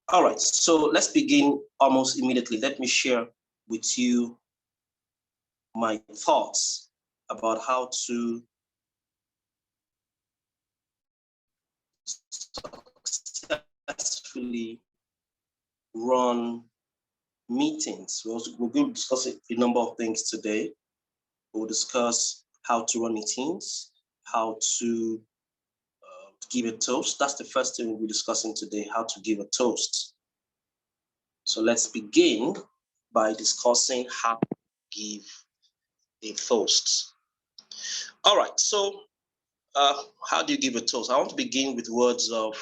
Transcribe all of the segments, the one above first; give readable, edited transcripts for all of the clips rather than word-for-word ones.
All right, so let's begin almost immediately. Let me share with you my thoughts about how to successfully run meetings. We're going to discuss a number of things today. We'll discuss how to run meetings, how to give a toast. That's the first thing we'll be discussing today, how to give a toast. So let's begin by discussing how to give a toast. All right, so how do you give a toast? I want to begin with words of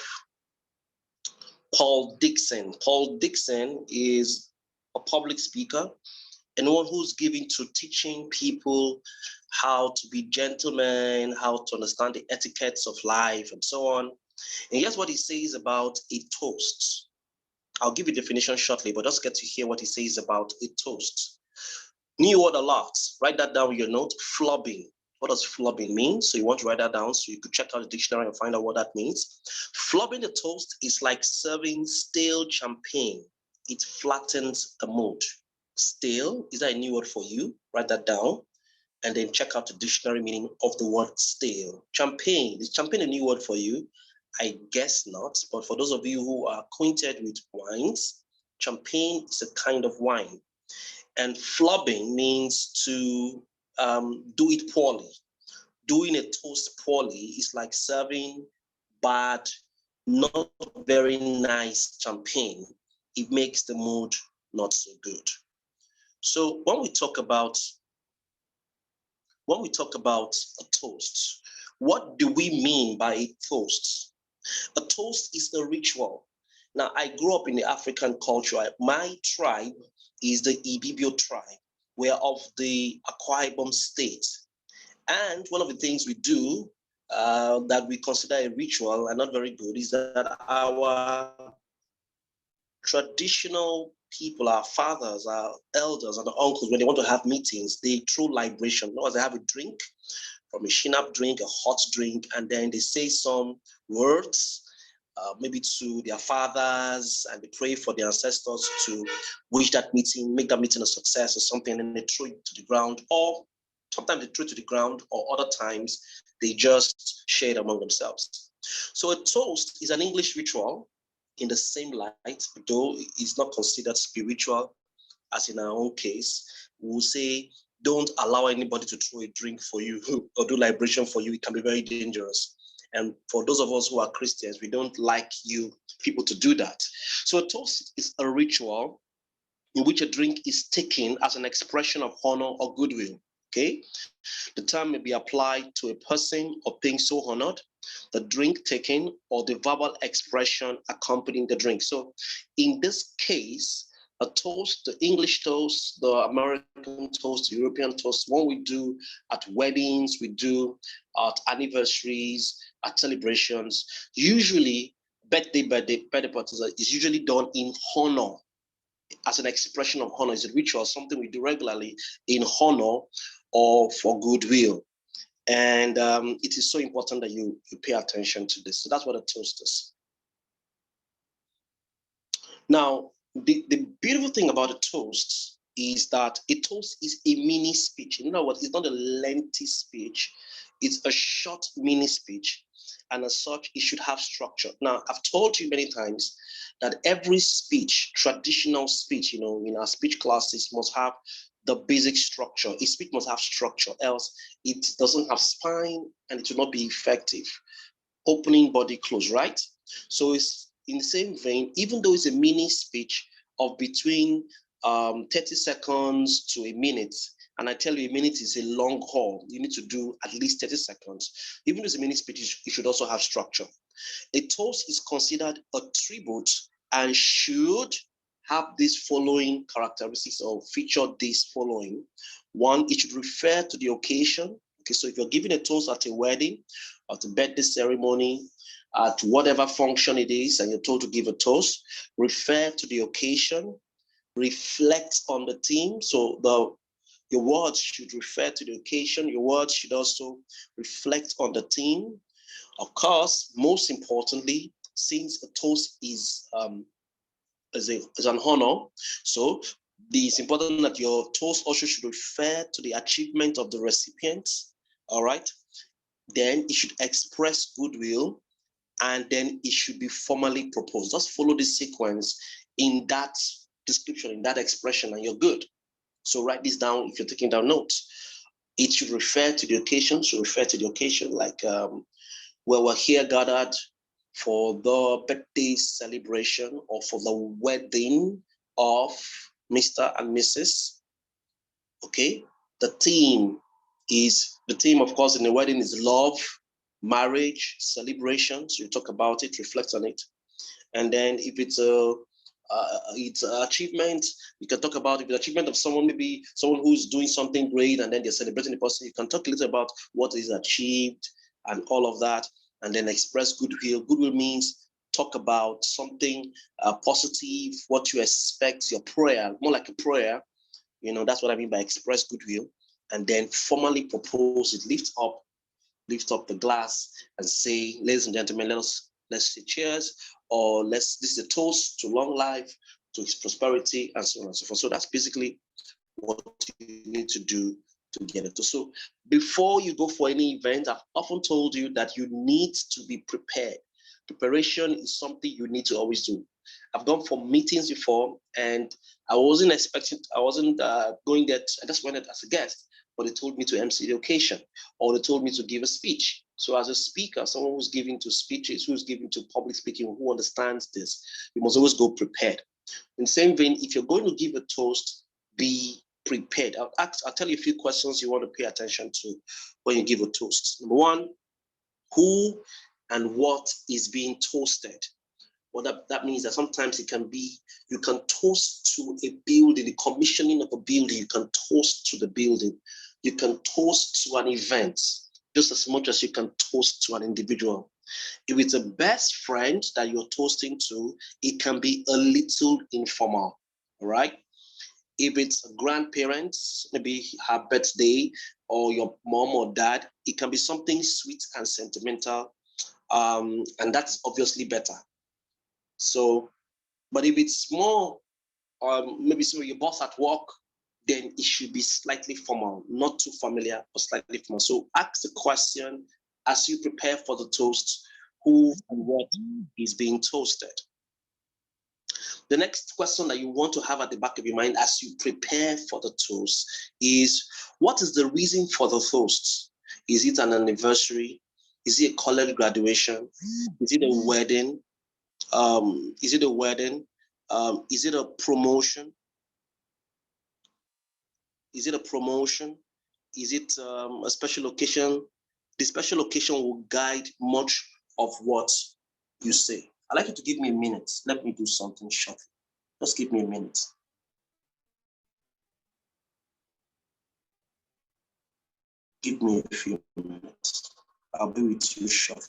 Paul Dixon. Paul Dixon is a public speaker and one who's given to teaching people how to be gentlemen, how to understand the etiquettes of life and so on. And here's what he says about a toast. I'll give you a definition shortly, but just get to hear what he says about a toast. New word a lot. Write that down in your note. Flubbing. What does flubbing mean? So you want to write that down so you could check out the dictionary and find out what that means. Flubbing the toast is like serving stale champagne. It flattens the mood. Stale, is that a new word for you? Write that down and then check out the dictionary meaning of the word stale. Champagne, is champagne a new word for you? I guess not, but for those of you who are acquainted with wines, champagne is a kind of wine. And flubbing means to do it poorly. Doing a toast poorly is like serving bad, not very nice champagne. It makes the mood not so good. So when we talk about a toast, what do we mean by a toast? A toast is a ritual. Now, I grew up in the African culture. My tribe is the Ibibio tribe. We're of the Akwa Ibom state. And one of the things we do that we consider a ritual and not very good is that our traditional people, our fathers, our elders, and our uncles, when they want to have meetings, they throw libation. In other words, they have a drink, from a shinap drink, a hot drink, and then they say some words, maybe to their fathers, and they pray for their ancestors to wish that meeting, make that meeting a success or something, and they throw it to the ground, or sometimes they throw it to the ground, or other times they just share it among themselves. So a toast is an English ritual in the same light, though it's not considered spiritual, as in our own case. We'll say, don't allow anybody to throw a drink for you or do liberation for you. It can be very dangerous. And for those of us who are Christians, we don't like people to do that. So a toast is a ritual in which a drink is taken as an expression of honor or goodwill. Okay, the term may be applied to a person or thing so honored, the drink taken, or the verbal expression accompanying the drink. So, in this case, a toast, the English toast, the American toast, the European toast, what we do at weddings, we do at anniversaries, at celebrations, usually birthday parties is usually done in honor, as an expression of honor. It's a ritual, something we do regularly in honor or for goodwill. And it is so important that you pay attention to this. So that's what a toast is. Now, the beautiful thing about a toast is that a toast is a mini speech. In other words, it's not a lengthy speech. It's a short mini speech. And as such, it should have structure. Now, I've told you many times that every speech, traditional speech, in our speech classes must have the basic structure. A speech must have structure, else it doesn't have spine and it will not be effective. Opening, body, close, right? So it's in the same vein, even though it's a mini speech of between 30 seconds to a minute, and I tell you, a minute is a long haul. You need to do at least 30 seconds. Even though it's a mini speech, it should also have structure. A toast is considered a tribute and should have these following characteristics or feature these following. One, it should refer to the occasion. Okay, so if you're giving a toast at a wedding, at a birthday ceremony, at whatever function it is, and you're told to give a toast, refer to the occasion, reflect on the theme. So your words should refer to the occasion. Your words should also reflect on the theme. Of course, most importantly, since a toast is as an honor. So it's important that your toast also should refer to the achievement of the recipient. All right. Then it should express goodwill, and then it should be formally proposed. Just follow this sequence in that description, in that expression, and you're good. So write this down if you're taking down notes. It should refer to the occasion, like where we're here gathered for the birthday celebration or for the wedding of Mr. and Mrs. Okay, the theme, of course, in the wedding is love, marriage, celebration. So you talk about it, reflect on it. And then if it's an achievement, you can talk about the achievement of someone, maybe someone who's doing something great and then they're celebrating the person. You can talk a little about what is achieved and all of that, and then express goodwill. Goodwill means talk about something positive, what you expect, your prayer, more like a prayer. That's what I mean by express goodwill. And then formally propose it, lift up the glass and say, ladies and gentlemen, let's say cheers, or this is a toast to long life, to his prosperity, and so on and so forth. So that's basically what you need to do to get it. So before you go for any event, I've often told you that you need to be prepared. Preparation is something you need to always do. I've gone for meetings before, and I wasn't going there. I just went as a guest, but they told me to MC the occasion, or they told me to give a speech. So as a speaker, someone who's giving to speeches, who's giving to public speaking, who understands this, you must always go prepared. In the same vein, if you're going to give a toast, be prepared. I'll tell you a few questions you want to pay attention to when you give a toast. Number one, who and what is being toasted? Well, that means that sometimes it can be, you can toast to a building, the commissioning of a building, you can toast to the building. You can toast to an event just as much as you can toast to an individual. If it's a best friend that you're toasting to, it can be a little informal, all right? If it's a grandparent, maybe her birthday, or your mom or dad, it can be something sweet and sentimental, and that's obviously better. So, but if it's more, maybe some of your boss at work, then it should be slightly formal, not too familiar, but slightly formal. So ask the question as you prepare for the toast, who and what is being toasted. The next question that you want to have at the back of your mind as you prepare for the toast is, what is the reason for the toast? Is it an anniversary? Is it a college graduation? Is it a wedding? Is it a wedding? Is it a promotion? Is it a promotion? Is it a special occasion? The special occasion will guide much of what you say. I'd like you to give me a minute. Let me do something shortly. Just give me a minute. Give me a few minutes. I'll be with you shortly.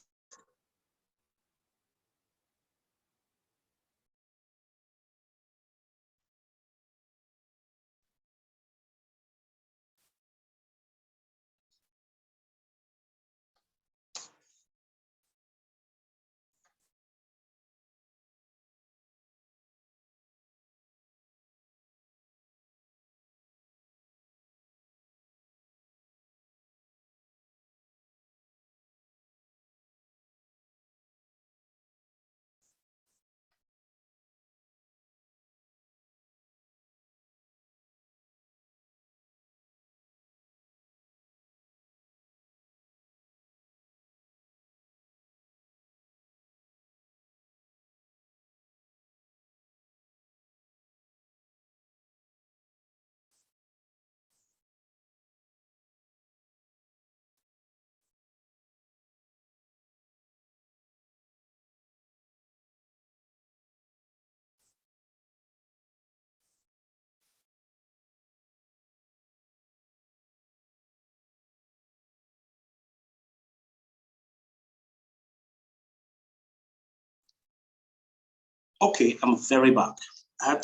Okay, I'm very back. I'd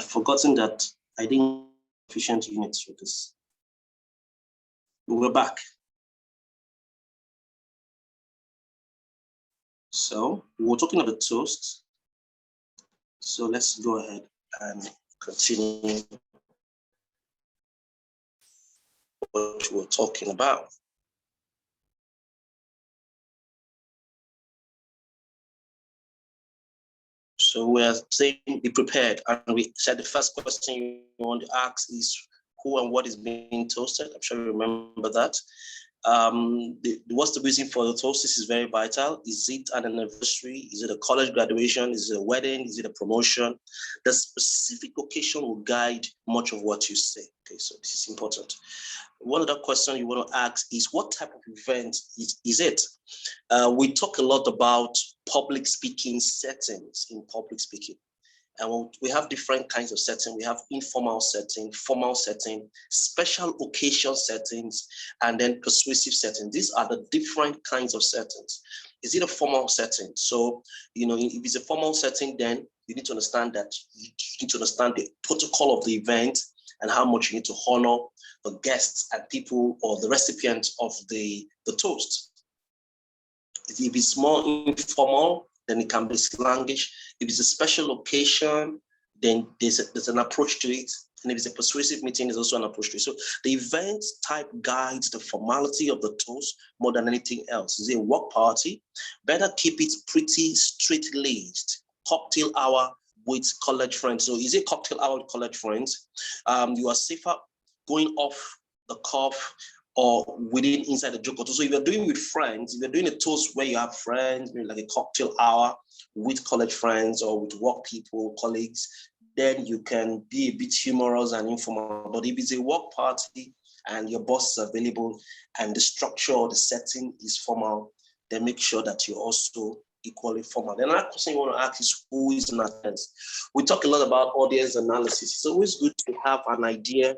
forgotten that I didn't efficient units for this. We're back. So we're talking about the toast. So let's go ahead and continue what we're talking about. So we're saying be prepared. And we said the first question you want to ask is who and what is being toasted. I'm sure you remember that. What's the reason for the toast? This is very vital. Is it an anniversary? Is it a college graduation? Is it a wedding? Is it a promotion? The specific occasion will guide much of what you say. Okay, so this is important. One other question you want to ask is what type of event is it? We talk a lot about public speaking settings in public speaking. And we have different kinds of settings. We have informal setting, formal setting, special occasion settings, and then persuasive settings. These are the different kinds of settings. Is it a formal setting? So, if it's a formal setting, then you need to understand that you need to understand the protocol of the event and how much you need to honor the guests and people or the recipients of the toast. If it's more informal, then it can be slangish. If it's a special occasion, then there's an approach to it. And if it's a persuasive meeting, there's also an approach to it. So the event type guides the formality of the toast more than anything else. Is it a work party? Better keep it pretty straight-laced. Cocktail hour with college friends. So is it cocktail hour with college friends? You are safer going off the cuff or within inside the joke. So if you're doing with friends, if you're doing a toast where you have friends, maybe like a cocktail hour with college friends or with work people, colleagues, then you can be a bit humorous and informal. But if it's a work party and your boss is available and the structure or the setting is formal, then make sure that you're also equally formal. The another question you want to ask is who is in attendance? We talk a lot about audience analysis. It's always good to have an idea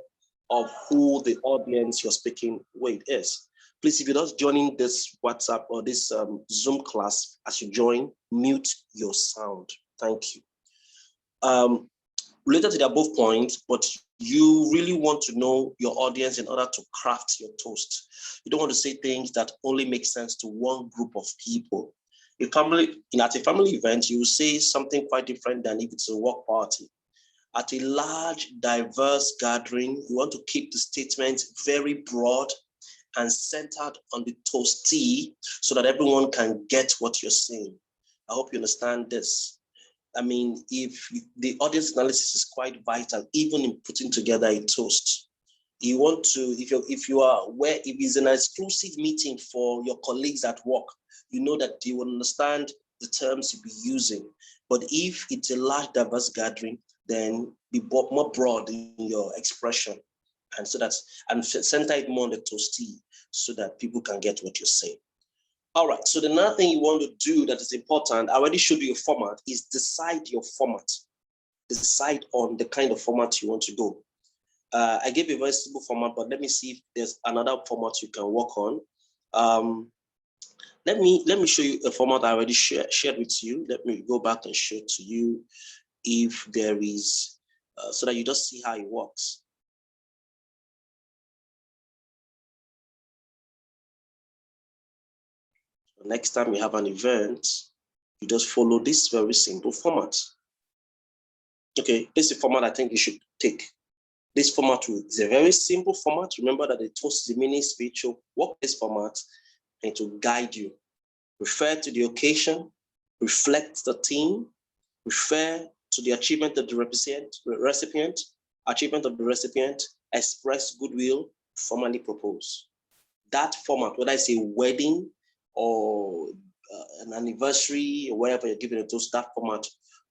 of who the audience you're speaking with is. Please, if you're just joining this WhatsApp or this Zoom class, as you join, mute your sound. Thank you. Related to the above points, but you really want to know your audience in order to craft your toast. You don't want to say things that only make sense to one group of people. At a family event, you will say something quite different than if it's a work party. At a large, diverse gathering, you want to keep the statement very broad and centered on the toastee so that everyone can get what you're saying. I hope you understand this. I mean, if the audience analysis is quite vital, even in putting together a toast. You want to, if it's an exclusive meeting for your colleagues at work, you know that you will understand the terms you'll be using. But if it's a large, diverse gathering, then be more broad in your expression, and center it more on the toastee so that people can get what you're saying. All right, so the another thing you want to do that is important, I already showed you a format, is decide your format. Decide on the kind of format you want to go. I gave you a very simple format, but let me see if there's another format you can work on. Let me show you a format I already shared with you. Let me go back and show it to you if there is, so that you just see how it works. Next time you have an event, you just follow this very simple format. Okay, this is the format I think you should take. This format is a very simple format. Remember that the toast is a mini speech. So work this format and to guide you. Refer to the occasion, reflect the theme, refer to the achievement of the recipient, express goodwill, formally propose. That format, whether it's a wedding or an anniversary or whatever you're giving a toast, that format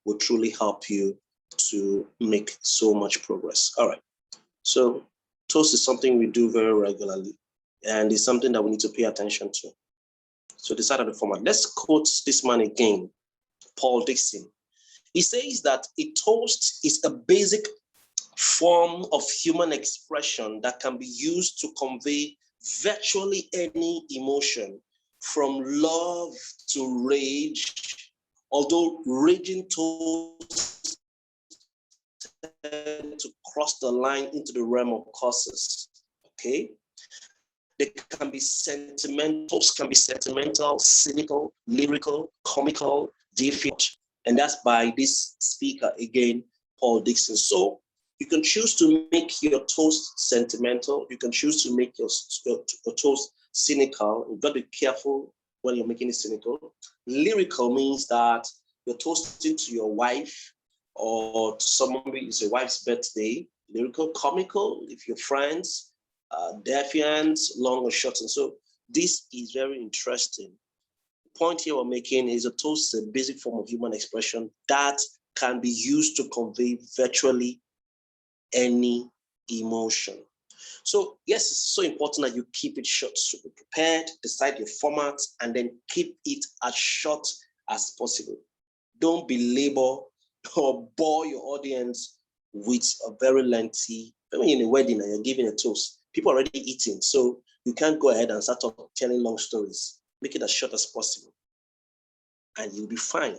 will truly help you to make so much progress. All right. So toast is something we do very regularly, and it's something that we need to pay attention to. So decide on the format. Let's quote this man again, Paul Dixon. He says that a toast is a basic form of human expression that can be used to convey virtually any emotion, from love to rage, although raging toasts tend to cross the line into the realm of curses. Okay? They can be sentimental, cynical, lyrical, comical, defiant. And that's by this speaker again, Paul Dixon. So you can choose to make your toast sentimental. You can choose to make your toast cynical. You've got to be careful when you're making it cynical. Lyrical means that you're toasting to your wife or to someone who is your wife's birthday. Lyrical, comical, if you're friends, defiant, long or short. And so this is very interesting. The point here we're making is a toast is a basic form of human expression that can be used to convey virtually any emotion. So yes, it's so important that you keep it short. So be prepared, decide your format, and then keep it as short as possible. Don't belabor or bore your audience with a very lengthy, I mean, in a wedding and you're giving a toast, people are already eating. So you can't go ahead and start telling long stories. Make it as short as possible and you'll be fine.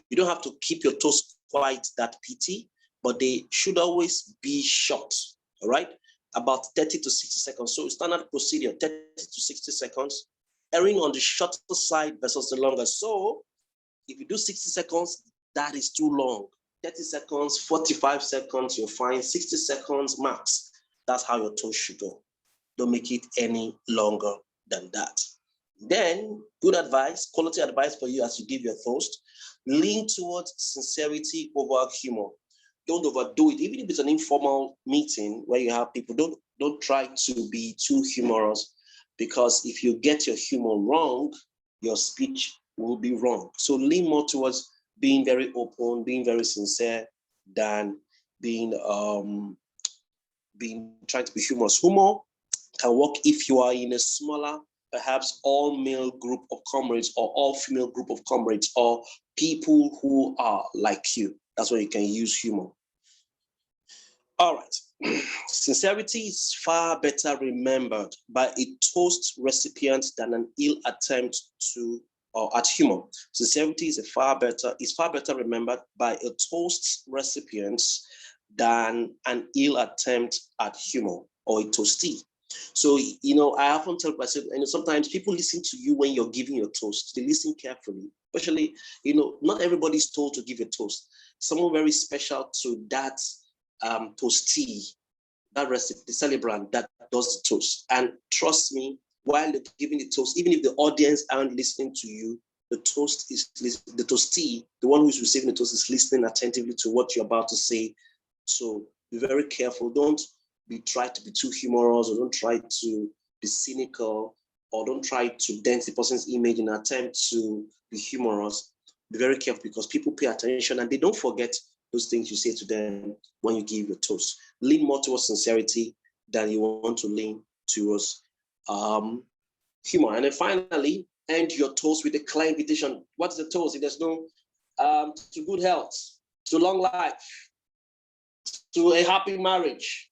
You don't have to keep your toast quite that pithy, but they should always be short, all right? About 30 to 60 seconds. So standard procedure, 30 to 60 seconds, erring on the shorter side versus the longer. So if you do 60 seconds, that is too long. 30 seconds, 45 seconds, you're fine. 60 seconds max. That's how your toast should go. Don't make it any longer than that. Then, good advice, quality advice for you as you give your toast. Lean towards sincerity over humor. Don't overdo it. Even if it's an informal meeting where you have people, don't try to be too humorous, because if you get your humor wrong, your speech will be wrong. So lean more towards being very open, being very sincere, than being trying to be humorous. Humor can work if you are in a smaller, perhaps all-male group of comrades or all-female group of comrades or people who are like you. That's where you can use humor. All right. Sincerity is far better remembered by a toast recipient than an ill attempt to or at humor. Sincerity is far better remembered by a toast recipient than an ill attempt at humor or a toastee. So, I often tell myself, sometimes people listen to you when you're giving your toast. They listen carefully, especially, not everybody's told to give a toast. Someone very special to that toastee, that recipe, the celebrant that does the toast. And trust me, while you're giving the toast, even if the audience aren't listening to you, the toastee, the one who's receiving the toast, is listening attentively to what you're about to say. So be very careful. Don't try to be too humorous, or don't try to be cynical, or don't try to dent the person's image in an attempt to be humorous. Be very careful, because people pay attention and they don't forget those things you say to them when you give your toast. Lean more towards sincerity than you want to lean towards humor. And then finally, end your toast with a clear invitation. What's the toast? If there's no to good health, to long life, to a happy marriage,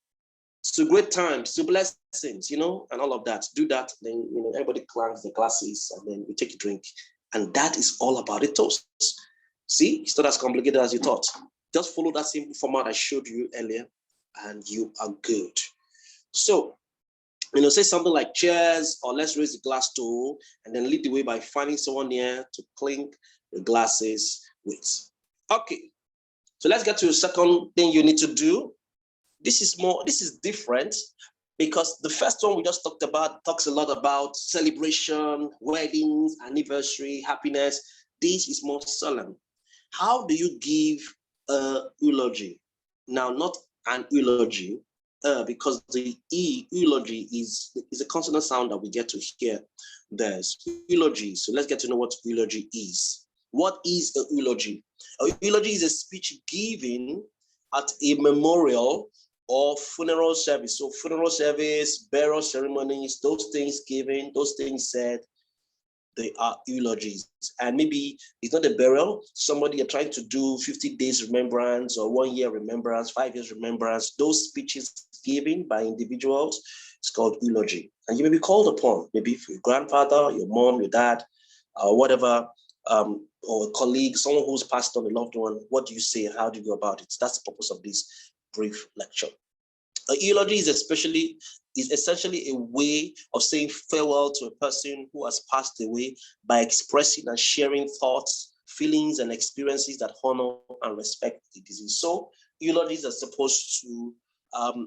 to great times, to blessings, and all of that. Do that, then everybody clanks the glasses, and then we take a drink. And that is all about a toast. See, it's not as complicated as you thought. Just follow that simple format I showed you earlier, and you are good. So, say something like cheers, or let's raise the glass to, and then lead the way by finding someone near to clink the glasses with. Okay, so let's get to the second thing you need to do. This is different, because the first one we just talked about talks a lot about celebration, weddings, anniversary, happiness. This is more solemn. How do you give a eulogy? Now, not an eulogy, because the eulogy is a consonant sound that we get to hear. There's eulogy. So let's get to know what eulogy is. What is a eulogy? A eulogy is a speech given at a memorial or funeral service. So funeral service, burial ceremonies, those things given, those things said, they are eulogies. And maybe it's not a burial. Somebody are trying to do 50 days remembrance or 1 year remembrance, 5 years remembrance. Those speeches given by individuals, it's called eulogy. And you may be called upon, maybe for your grandfather, your mom, your dad, whatever, or a colleague, someone who's passed on, a loved one. What do you say? How do you go about it? That's the purpose of this brief lecture. A eulogy is essentially a way of saying farewell to a person who has passed away by expressing and sharing thoughts, feelings and experiences that honor and respect the deceased. So eulogies are supposed to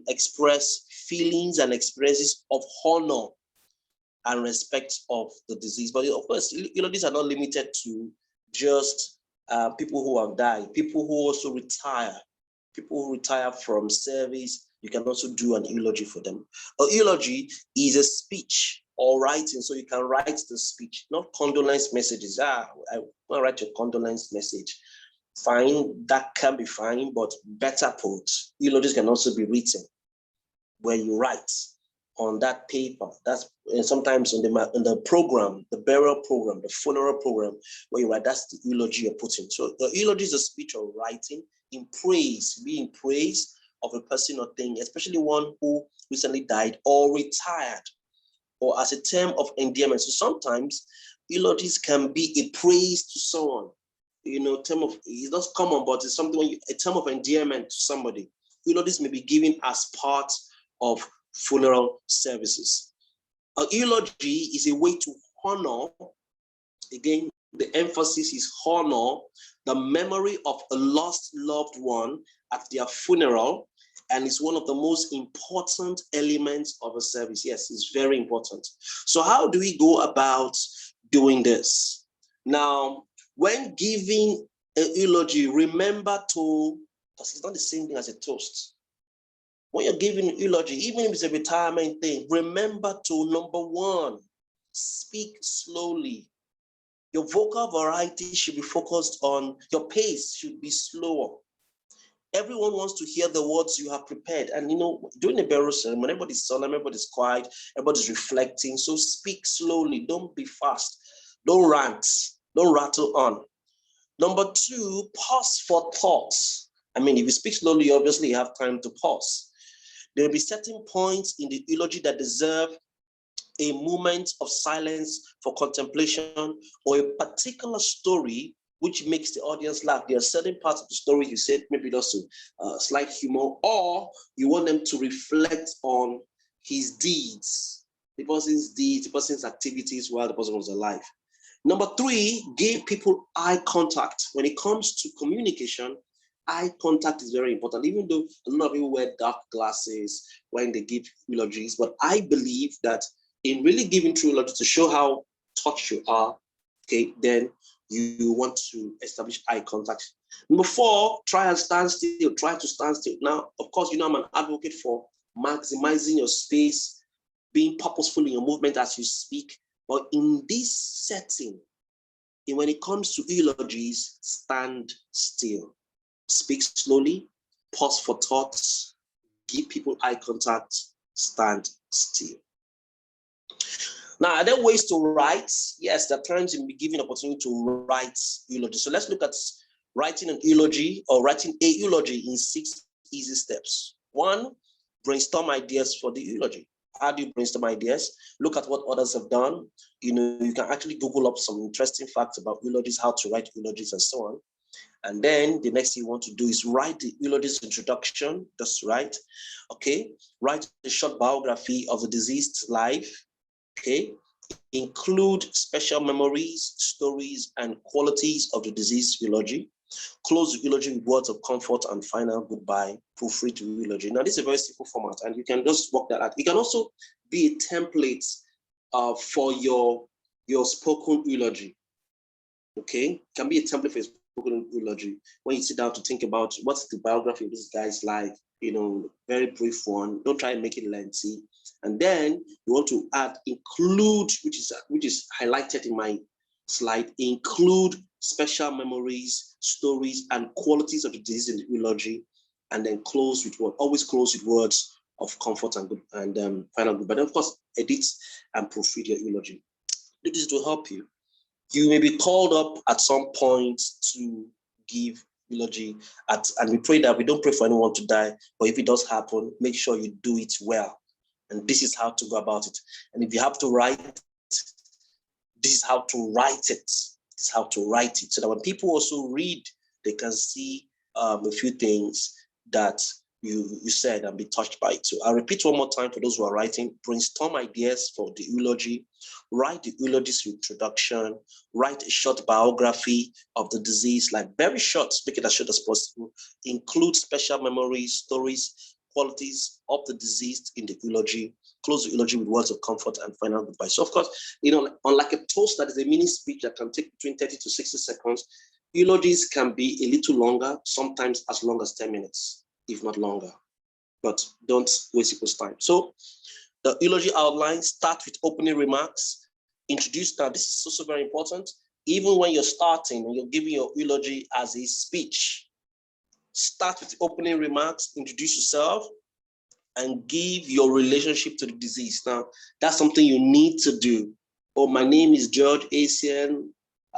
express feelings and experiences of honor and respect of the deceased. But of course, eulogies are not limited to just people who have died, people who also retire, people who retire from service. You can also do an eulogy for them. A eulogy is a speech or writing, so you can write the speech, not condolence messages. I want to write a condolence message. Fine, that can be fine, but better put, eulogies can also be written where you write on that paper. That's sometimes in the program, the burial program, the funeral program, where you write, that's the eulogy you're putting. So the eulogy is a speech or writing in praise, being praise of a person or thing, especially one who recently died or retired, or as a term of endearment. So sometimes eulogies can be a praise to someone. Term of, it's not common, but it's something when a term of endearment to somebody. Eulogies may be given as part of funeral services. An eulogy is a way to honor, again, the emphasis is honor the memory of a lost loved one at their funeral, and it's one of the most important elements of a service. Yes, it's very important. So how do we go about doing this? Now, when giving an eulogy, remember to, because it's not the same thing as a toast. When you're giving an eulogy, even if it's a retirement thing, remember to, number one, speak slowly. Your vocal variety should be focused on, your pace should be slower. Everyone wants to hear the words you have prepared. And during the burial ceremony, everybody's solemn, everybody's quiet, everybody's reflecting. So speak slowly, don't be fast. Don't rant, don't rattle on. Number two, pause for thoughts. If you speak slowly, obviously you have time to pause. There will be certain points in the eulogy that deserve a moment of silence for contemplation, or a particular story which makes the audience laugh. There are certain parts of the story you said, maybe also slight humor, or you want them to reflect on his deeds, the person's activities while the person was alive. Number three, give people eye contact. When it comes to communication, eye contact is very important, even though a lot of people wear dark glasses when they give eulogies. But I believe that in really giving true eulogy, to show how touched you are, okay, then you want to establish eye contact. Number four, try to stand still. Now, of course, I'm an advocate for maximizing your space, being purposeful in your movement as you speak. But in this setting, when it comes to eulogies, stand still. Speak slowly, pause for thoughts, give people eye contact, stand still. Now, are there ways to write? Yes, there are times you'll be given opportunity to write eulogy. So let's look at writing an eulogy or writing a eulogy in 6 easy steps. 1, brainstorm ideas for the eulogy. How do you brainstorm ideas? Look at what others have done. You can actually Google up some interesting facts about eulogies, how to write eulogies and so on. And then the next thing you want to do is write the eulogy's introduction. That's right. Okay. Write a short biography of the deceased's life. Okay. Include special memories, stories, and qualities of the deceased eulogy. Close the eulogy with words of comfort and final goodbye. Proofread the eulogy. Now, this is a very simple format, and you can just work that out. It can also be a template for your spoken eulogy. Okay, it can be a template for your spoken eulogy when you sit down to think about what's the biography of this guy's life. Very brief one. Don't try and make it lengthy. And then you want to include, which is highlighted in my slide, include special memories, stories, and qualities of the disease in the eulogy, and then always close with words of comfort and final good. But of course, edit and proofread your eulogy. This will help you. You may be called up at some point to give eulogy and we pray that we don't pray for anyone to die, but if it does happen, make sure you do it well. And this is how to go about it. And if you have to write, this is how to write it. This is how to write it, so that when people also read, they can see a few things that you said and be touched by it. So I'll repeat one more time for those who are writing. Brainstorm ideas for the eulogy. Write the eulogy's introduction. Write a short biography of the deceased, like very short, make it as short as possible. Include special memories, stories, qualities of the deceased in the eulogy. Close the eulogy with words of comfort and final goodbye. So of course, unlike a toast that is a mini speech that can take between 30 to 60 seconds, eulogies can be a little longer, sometimes as long as 10 minutes, if not longer. But don't waste people's time. So the eulogy outline, start with opening remarks. Introduce, now this is also very important. Even when you're starting and you're giving your eulogy as a speech, start with opening remarks, introduce yourself, and give your relationship to the deceased. Now, that's something you need to do. Oh, my name is George Asian.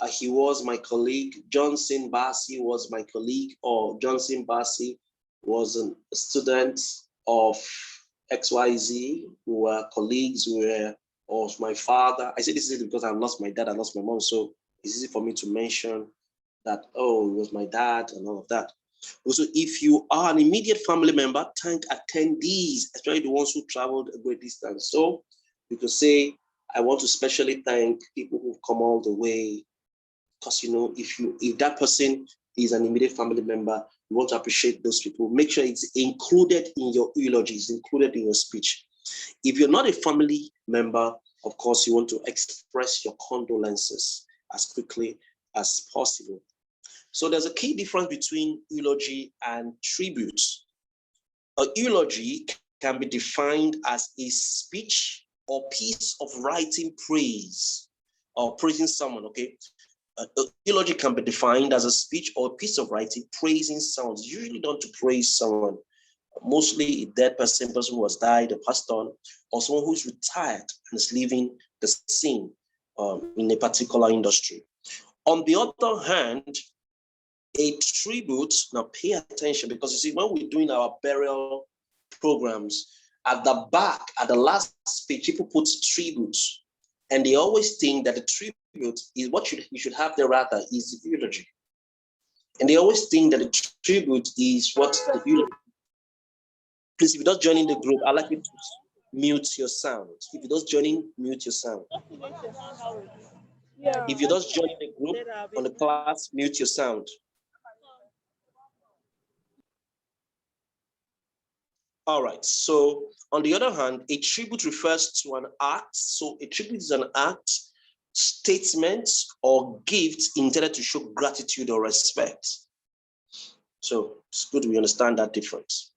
He was my colleague. Johnson Bassi was my colleague, or Johnson Bassi was a student of XYZ. We were colleagues, or my father. I say this is because I lost my dad, I lost my mom, so it's easy for me to mention that, oh, it was my dad and all of that. Also, if you are an immediate family member, thank attendees, especially the ones who traveled a great distance. So you could say, I want to specially thank people who've come all the way, because if that person is an immediate family member, you want to appreciate those people. Make sure it's included in your eulogy, it's included in your speech. If you're not a family member, of course, you want to express your condolences as quickly as possible. So there's a key difference between eulogy and tribute. A eulogy can be defined as a speech or piece of writing praise or praising someone, okay? Eulogy can be defined as a speech or a piece of writing praising someone. It's usually done to praise someone, mostly a dead person who has died, a passed on, or someone who's retired and is leaving the scene in a particular industry. On the other hand, a tribute, now pay attention, because you see, when we're doing our burial programs, at the back, at the last speech, people put tribute, and they always think that the tribute is what you should have there rather is the eulogy. And they always think that the tribute is what the eulogy. Please, if you're just joining the group, I'd like you to mute your sound. If you're just joining, mute your sound. If you're just joining the group on the class, mute your sound. All right, so on the other hand, a tribute refers to an act. So a tribute is an act, statement, or gift intended to show gratitude or respect. So it's good we understand that difference.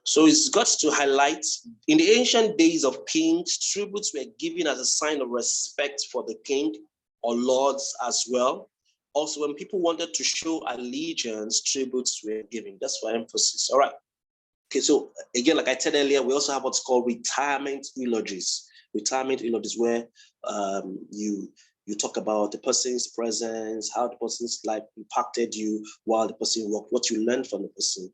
So it's got to highlight, in the ancient days of kings, tributes were given as a sign of respect for the king or lords as well. Also, when people wanted to show allegiance, tributes were given. That's for emphasis. All right. Okay, so again, like I said earlier, we also have what's called retirement eulogies. Retirement eulogies, where you talk about the person's presence, how the person's life impacted you while the person worked, what you learned from the person,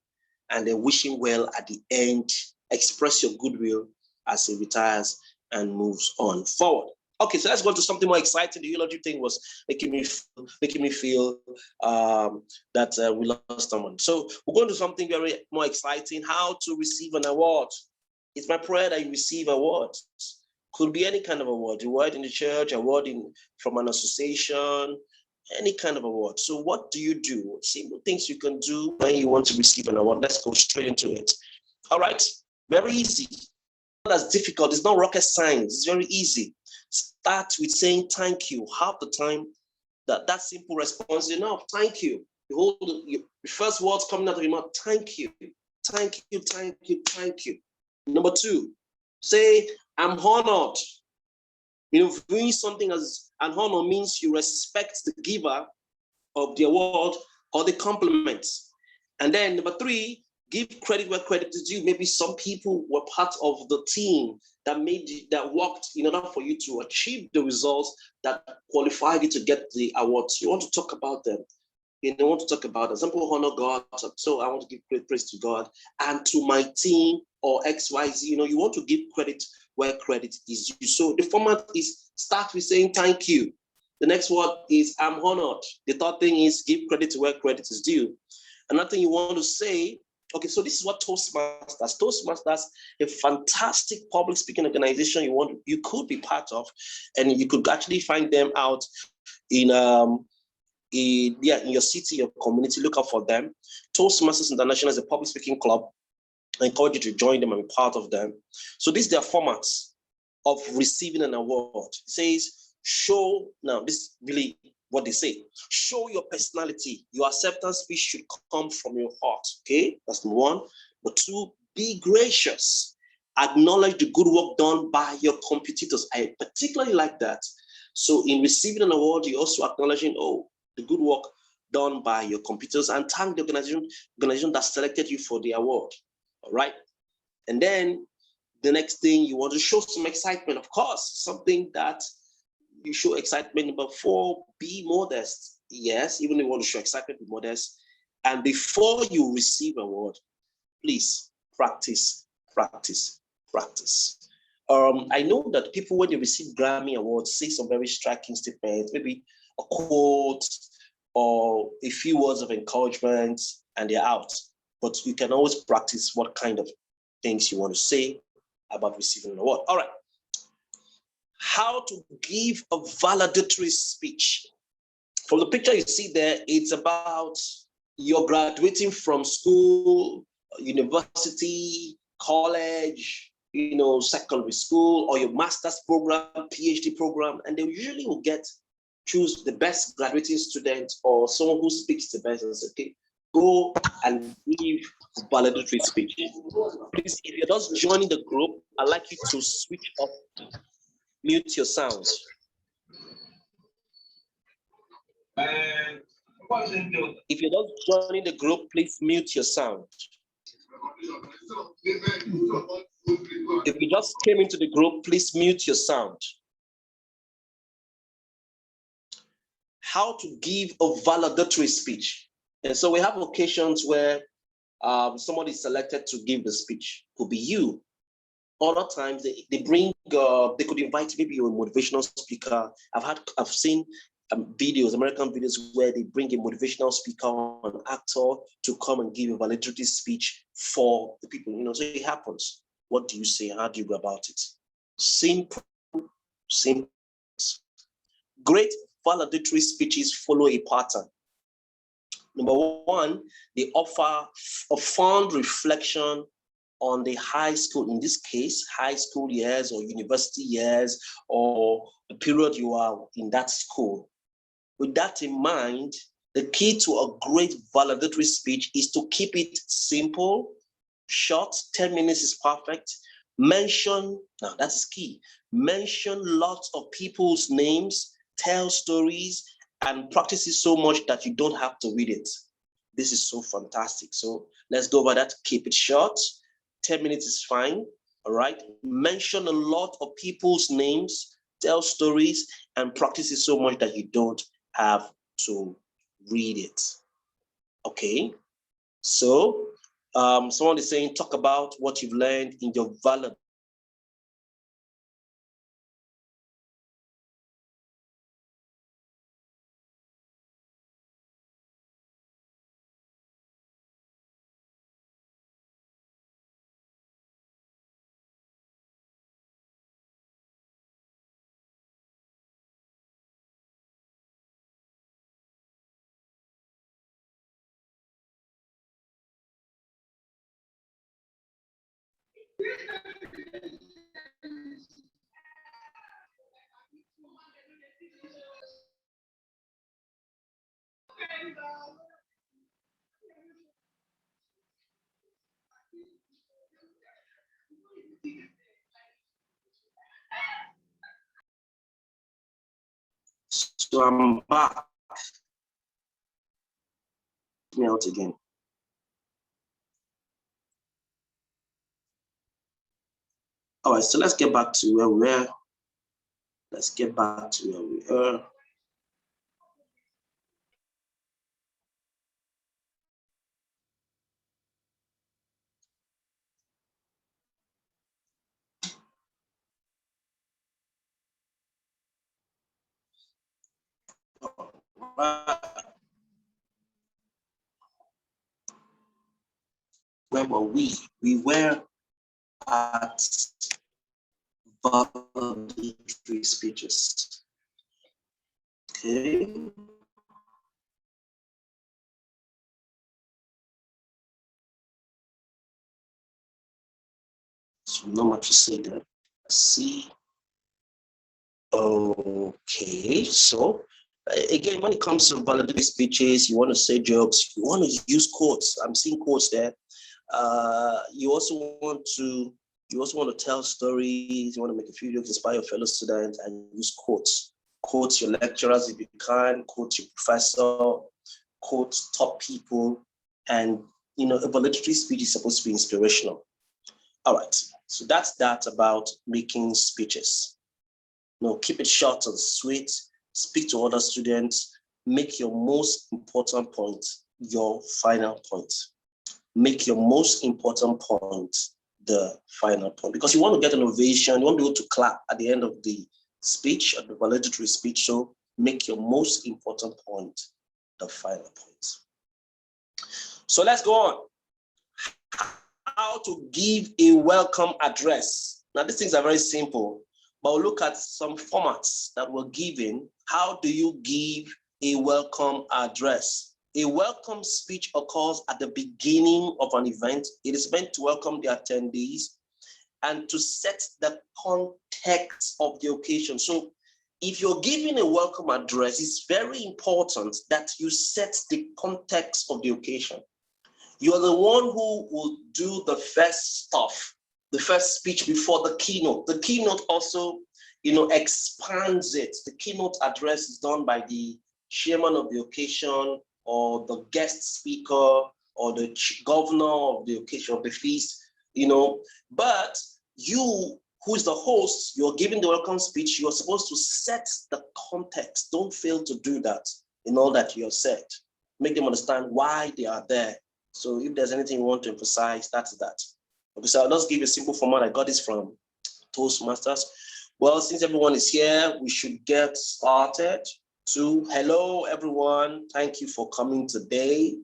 and then wish him well at the end. Express your goodwill as he retires and moves on forward. Okay, so let's go to something more exciting. The eulogy thing was making me feel that we lost someone. So we're going to something very more exciting: how to receive an award. It's my prayer that you receive awards. Could be any kind of award, award in the church, award from an association, any kind of award. So what do you do? Simple things you can do when you want to receive an award. Let's go straight into it. All right, very easy. Not as difficult. It's not rocket science. It's very easy. Start with saying thank you. Half the time, that simple response is enough. Thank you. You hold your first words coming out of your mouth. Thank you. Thank you. Thank you. Thank you. Number two, say I'm honored. Doing something as an honor means you respect the giver of the award or the compliments. And then number three, give credit where credit is due. Maybe some people were part of the team that worked in order for you to achieve the results that qualified you to get the awards. You want to talk about them. You want to talk about them. Some people honor God, so I want to give great praise to God and to my team or XYZ. You want to give credit where credit is due. So the format is start with saying thank you. The next word is I'm honored. The third thing is give credit to where credit is due. Another thing you want to say Okay, so this is what Toastmasters. Toastmasters, a fantastic public speaking organization you could be part of, and you could actually find them out in in your city, your community. Look out for them. Toastmasters International is a public speaking club. I encourage you to join them and be part of them. So these are their formats of receiving an award. It says, show, now this is really what they say, show your personality. Your acceptance speech should come from your heart. Okay, that's number one. But two, be gracious. Acknowledge the good work done by your competitors. I particularly like that. So in receiving an award, you're also acknowledging, oh, the good work done by your competitors, and thank the organization that selected you for the award. All right. And then the next thing, you want to show some excitement, of course, something that you show excitement. Number four, be modest. Yes, even if you want to show excitement, be modest. And before you receive an award, please practice, practice, practice. I know that people, when they receive Grammy Awards, say some very striking statements, maybe a quote or a few words of encouragement, and they're out. But you can always practice what kind of things you want to say about receiving an award. All right. How to give a valedictory speech. From the picture you see there, it's about you're graduating from school, university, college, secondary school, or your master's program, PhD program, and they usually will choose the best graduating student or someone who speaks the best and say, okay, go and give valedictory speech. Please, if you're just joining the group, I'd like you to switch off, mute your sound. If you're not joining the group, please mute your sound. If you just came into the group, please mute your sound. How to give a valedictory speech. And so we have occasions where somebody is selected to give the speech. Could be you. Other times they bring, they could invite maybe a motivational speaker. I've seen videos, American videos, where they bring a motivational speaker, an actor, to come and give a valedictory speech for the people. So it happens. What do you say? How do you go about it? Simple. Great valedictory speeches follow a pattern. Number one, they offer a fond reflection on the high school, in this case, high school years or university years, or the period you are in that school. With that in mind, the key to a great valedictory speech is to keep it simple, short. 10 minutes is perfect. Mention, now that's key, mention lots of people's names, tell stories, and practice it so much that you don't have to read it. This is so fantastic. So let's go over that. Keep it short. 10 minutes is fine. All right. Mention a lot of people's names, tell stories, and practice it so much that you don't have to read it. Okay. So someone is saying, talk about what you've learned in your valid. So I'm back. Me out again. All right, so let's get back to where we were. Let's get back to where we are. where were we? We were at valedictory speeches. Okay. So not much to say there. Let's see. Okay, so again, when it comes to valedictory speeches, you want to say jokes, you want to use quotes. I'm seeing quotes there. You also want to tell stories. You want to make a few jokes, inspire your fellow students, and use quotes. Quote your lecturers if you can. Quote your professor. Quote top people, and a valedictory speech is supposed to be inspirational. All right, so that's that about making speeches. Keep it short and sweet. Speak to other students. Make your most important point your final point. Make your most important point the final point, because you want to get an ovation. You want to be able to clap at the end of the speech, of the valedictory speech. So make your most important point the final point. So let's go on. How to give a welcome address. Now, these things are very simple, but we'll look at some formats that were given. How do you give a welcome address? A welcome speech occurs at the beginning of an event. It is meant to welcome the attendees and to set the context of the occasion. So if you're giving a welcome address, it's very important that you set the context of the occasion. You're the one who will do the first stuff, the first speech before the keynote. The keynote also, expands it. The keynote address is done by the chairman of the occasion or the guest speaker or the governor of the occasion, of the feast, But you, who is the host, you're giving the welcome speech, you're supposed to set the context. Don't fail to do that in all that you're said. Make them understand why they are there. So if there's anything you want to emphasize, that's that. Okay, so I'll just give you a simple format. I got this from Toastmasters. Well, since everyone is here, we should get started. So hello, everyone. Thank you for coming today.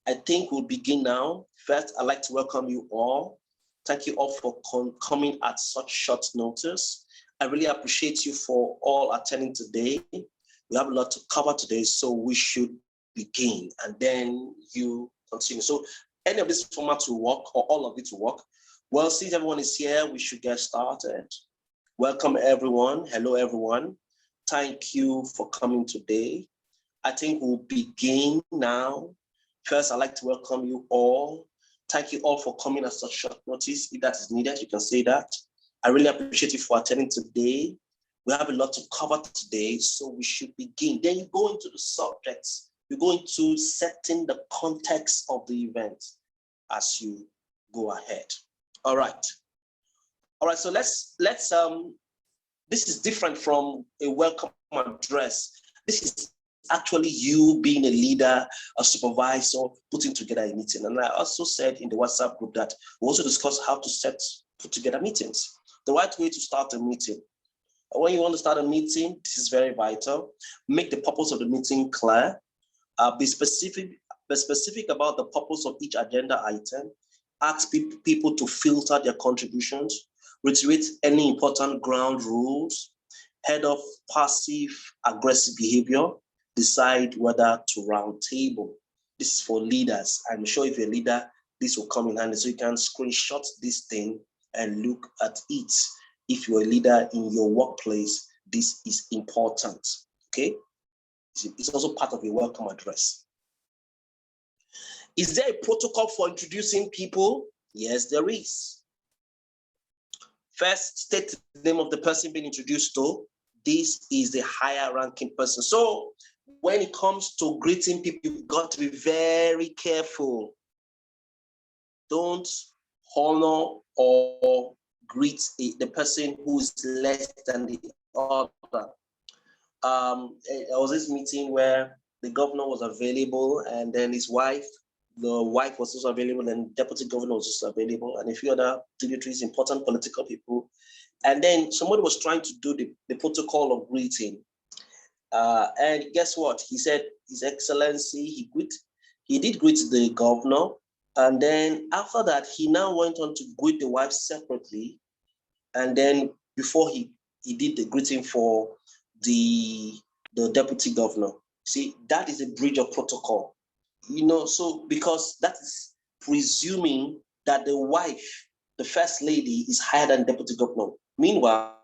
I think we'll begin now. First, I'd like to welcome you all. Thank you all for coming at such short notice. I really appreciate you for all attending today. We have a lot to cover today, so we should begin, and then you continue. So any of this format will work, or all of it will work. Well, since everyone is here, we should get started. Welcome, everyone. Hello, everyone. Thank you for coming today. I think we'll begin now. First, I'd like to welcome you all. Thank you all for coming at such short notice. If that is needed, you can say that. I really appreciate you for attending today. We have a lot to cover today, so we should begin. Then you go into the subjects. You go into setting the context of the event as you go ahead. All right. All right, so let's this is different from a welcome address. This is actually you being a leader, a supervisor, putting together a meeting. And I also said in the WhatsApp group that we also discuss how to put together meetings. The right way to start a meeting. When you want to start a meeting, this is very vital. Make the purpose of the meeting clear. Be specific about the purpose of each agenda item. Ask people to filter their contributions. Reiterate any important ground rules. Head off passive aggressive behavior. Decide whether to round table. This is for leaders. I'm sure if you're a leader, this will come in handy. So you can screenshot this thing and look at it. If you're a leader in your workplace, this is important, okay? It's also part of your welcome address. Is there a protocol for introducing people? Yes, there is. First, state the name of the person being introduced to. This is the higher ranking person. So when it comes to greeting people, you've got to be very careful. Don't honor or greet the person who is less than the other. There was this meeting where the governor was available, and then his wife, the wife was also available, and deputy governor was also available, and a few other dignitaries, important political people. And then somebody was trying to do the protocol of greeting. And guess what? He said, His Excellency, he did greet the governor, And then after that, he now went on to greet the wife separately. And then before he did the greeting for the deputy governor. See, that is a breach of protocol. So because that is presuming that the wife, the first lady, is higher than deputy governor. Meanwhile,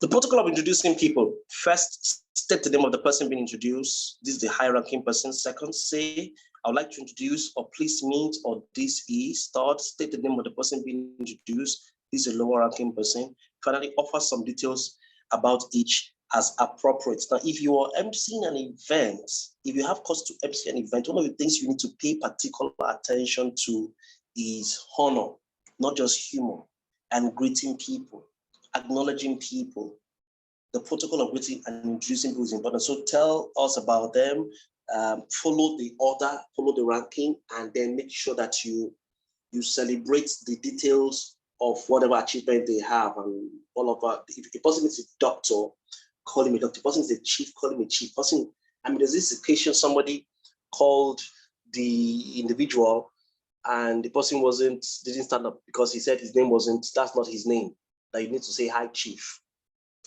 the protocol of introducing people: first, state the name of the person being introduced. This is the high-ranking person. Second, say, I would like to introduce, or please meet, or this is. Third, state the name of the person being introduced. This is a lower-ranking person. Finally, offer some details about each as appropriate. Now, if you are emceeing an event, if you have cause to MC an event, one of the things you need to pay particular attention to is honor, not just humor, and greeting people, acknowledging people. The protocol of greeting and introducing people is important. So tell us about them, follow the order, follow the ranking, and then make sure that you celebrate the details of whatever achievement they have and all of that. If a person is a doctor, call him a doctor. If a person is a chief, call him a chief. There's this occasion somebody called the individual and the person didn't stand up because he said his name that's not his name. That you need to say, hi, chief.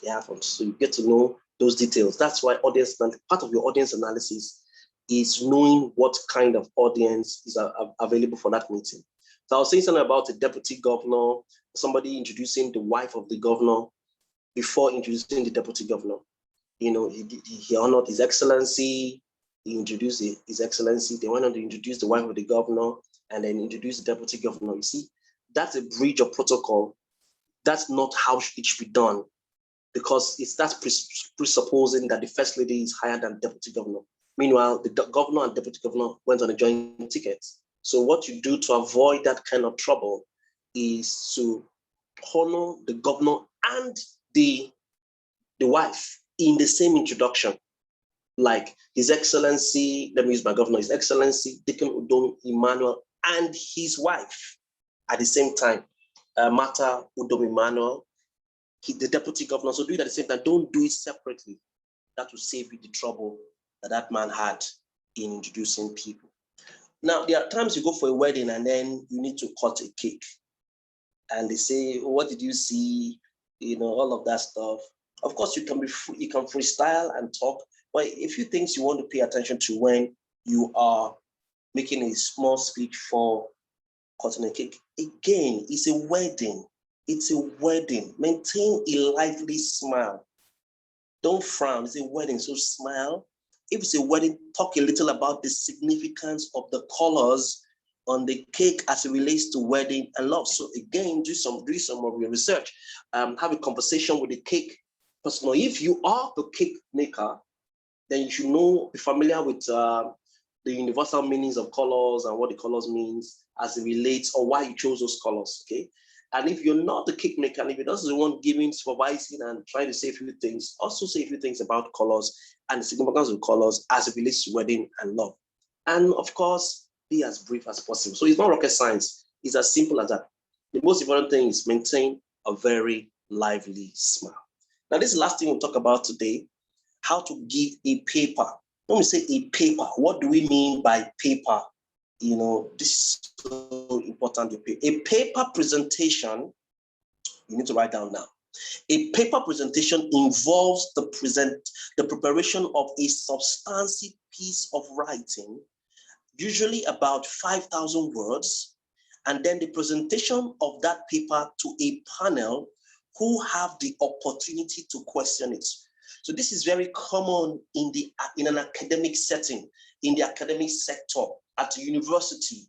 It happens. So you get to know those details. That's why part of your audience analysis is knowing what kind of audience is available for that meeting. So I was saying something about the deputy governor, somebody introducing the wife of the governor before introducing the deputy governor. He honored His Excellency, he introduced His Excellency, they went on to introduce the wife of the governor and then introduce the deputy governor. You see, that's a breach of protocol. That's not how it should be done, because that's presupposing that the first lady is higher than deputy governor. Meanwhile, the governor and deputy governor went on a joint ticket. So what you do to avoid that kind of trouble is to honor the governor and the wife in the same introduction. Like His Excellency, let me use my governor, His Excellency Dike Udom Emmanuel and his wife at the same time. Martha Udom Emmanuel, the deputy governor. So do it at the same time. Don't do it separately. That will save you the trouble that man had in introducing people. Now, there are times you go for a wedding and then you need to cut a cake. And they say, what did you see? All of that stuff. Of course, you can freestyle and talk, but a few things you want to pay attention to when you are making a small speech for cutting a cake. Again, it's a wedding. It's a wedding. Maintain a lively smile. Don't frown. It's a wedding, so smile. If it's a wedding, talk a little about the significance of the colors on the cake as it relates to wedding and love. So again, do some of your research. Have a conversation with the cake person. If you are the cake maker, then you should be familiar with the universal meanings of colors and what the colors means as it relates, or why you chose those colors, okay? And if you're not the cake maker, and if you're not the one giving, supervising, and trying to say a few things, also say a few things about colors and the significance of colors as it relates to wedding and love. And of course, be as brief as possible. So it's not rocket science. It's as simple as that. The most important thing is maintain a very lively smile. Now, this is the last thing we'll talk about today, how to give a paper. When we say a paper, what do we mean by paper? You know, this is so important. A paper presentation, you need to write down now. A paper presentation involves the preparation of a substantive piece of writing, usually about 5,000 words, and then the presentation of that paper to a panel who have the opportunity to question it. So this is very common in an academic setting, in the academic sector, at a university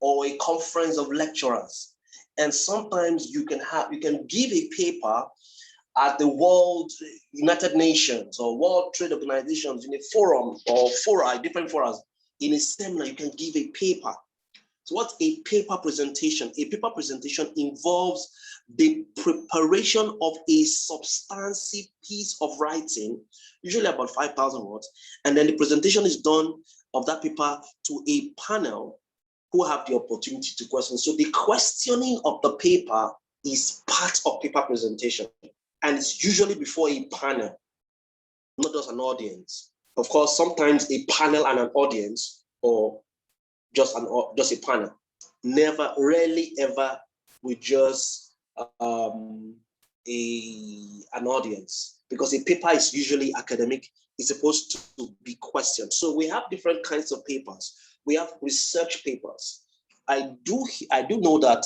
or a conference of lecturers. And sometimes you can give a paper at the World United Nations or World Trade Organizations in a forum or fora, different forums. In a seminar, you can give a paper. So what's a paper presentation? A paper presentation involves the preparation of a substantive piece of writing, usually about 5,000 words, and then the presentation is done of that paper to a panel who have the opportunity to question. So the questioning of the paper is part of paper presentation, and it's usually before a panel, not just an audience. Of course, sometimes a panel and an audience, or just a panel. Rarely ever with just an audience, because a paper is usually academic. It's supposed to be questioned. So we have different kinds of papers. We have research papers. I do know that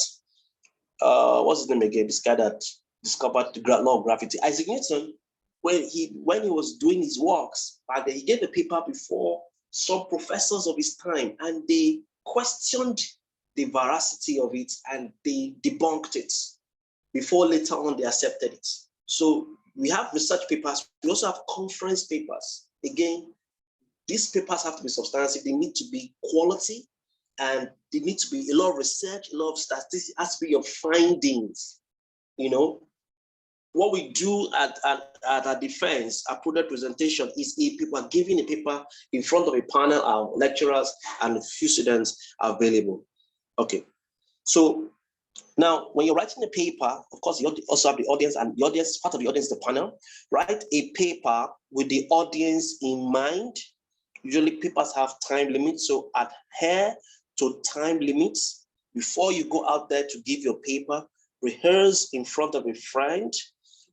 what's his name again? This guy that discovered the law of gravity, Isaac Newton. When he was doing his works, and he gave a paper before some professors of his time, and they questioned the veracity of it and they debunked it before later on they accepted it. So we have research papers. We also have conference papers. Again, these papers have to be substantive. They need to be quality, and they need to be a lot of research, a lot of statistics, has to be your findings. You know, what we do at our defense, our product presentation, is people are giving a paper in front of a panel, our lecturers and a few students are available. Okay, so now when you're writing a paper, of course, you also have the audience, and the audience, part of the audience, the panel. Write a paper with the audience in mind. Usually papers have time limits, so adhere to time limits. Before you go out there to give your paper, rehearse in front of a friend.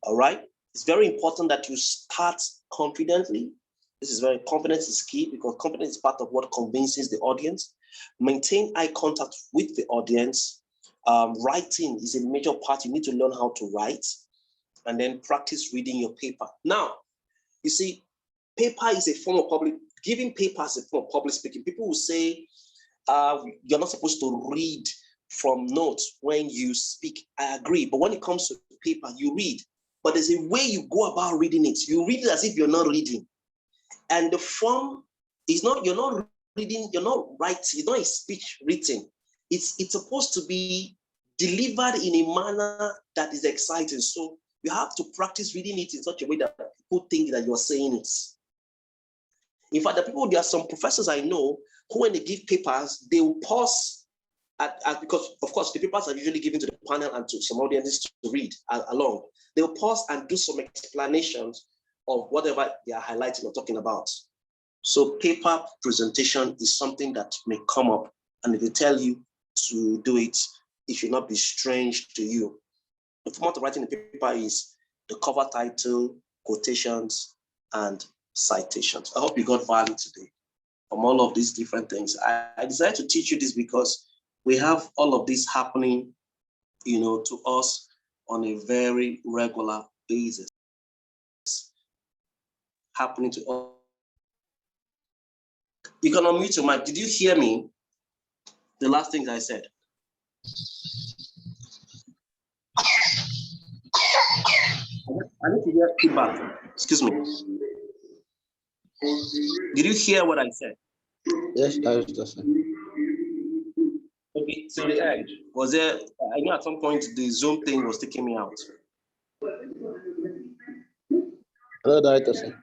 All right, it's very important that you start confidently. This is very, confidence is key, because confidence is part of what convinces the audience. Maintain eye contact with the audience. Writing is a major part. You need to learn how to write, and then practice reading your paper. Now, you see, paper is a form of giving paper is a form of public speaking. People will say, you're not supposed to read from notes when you speak. I agree, but when it comes to paper, you read. But there's a way you go about reading it. You read it as if you're not reading. And the form is not, you're not reading, you're not writing, it's not a speech written. It's supposed to be delivered in a manner that is exciting. So you have to practice reading it in such a way that people think that you're saying it. In fact, there are some professors I know who, when they give papers, they will pause because, of course, the papers are usually given to the panel and to some audiences to read along. They'll pause and do some explanations of whatever they are highlighting or talking about. So paper presentation is something that may come up, and if they tell you to do it, it should not be strange to you. The format of writing the paper is the cover title, quotations, and citations. I hope you got value today from all of these different things. I decided to teach you this because we have all of this happening, to us on a very regular basis. Happening to us. You can unmute your mic. Did you hear me? The last things I said. I need to hear feedback. Excuse me. Did you hear what I said? Yes, I was listening. Okay, so the edge. Was there, I know at some point the Zoom thing was taking me out. Hello, Director.